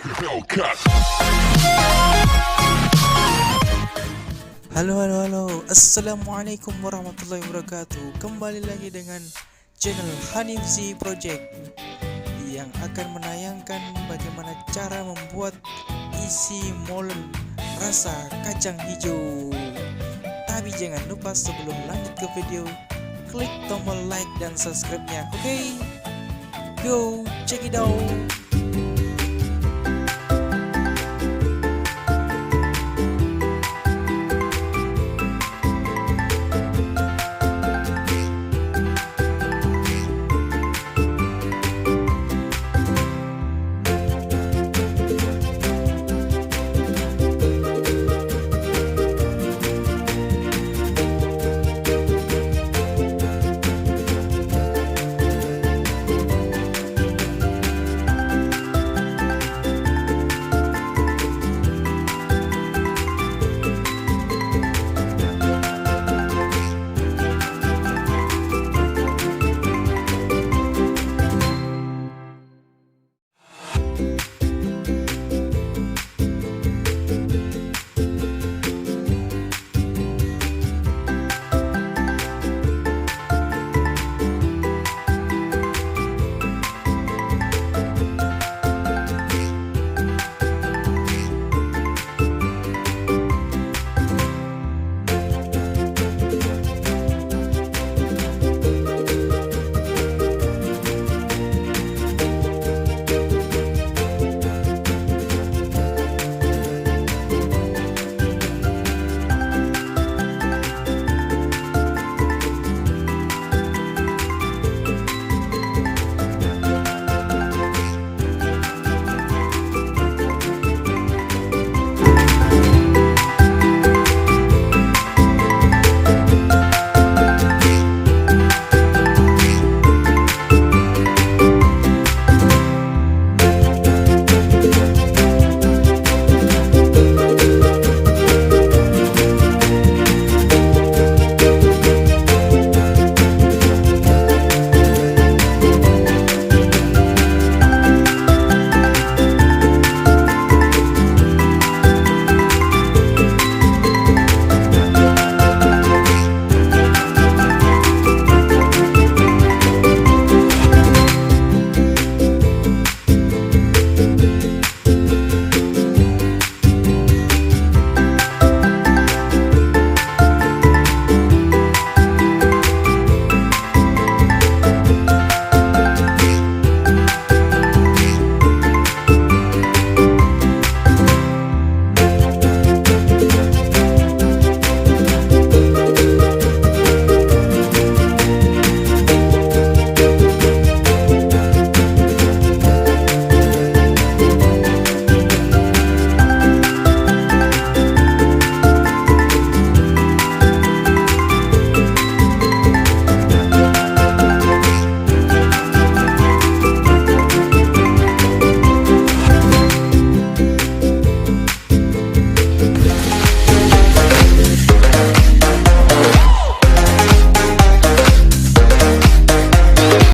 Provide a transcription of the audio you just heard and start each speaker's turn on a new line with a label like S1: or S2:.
S1: Halo, assalamualaikum warahmatullahi wabarakatuh. Kembali lagi dengan channel Hanif Project yang akan menayangkan bagaimana cara membuat isi molen rasa kacang hijau. Tapi jangan lupa sebelum lanjut ke video, klik tombol like dan subscribe-nya. Oke, go check it out.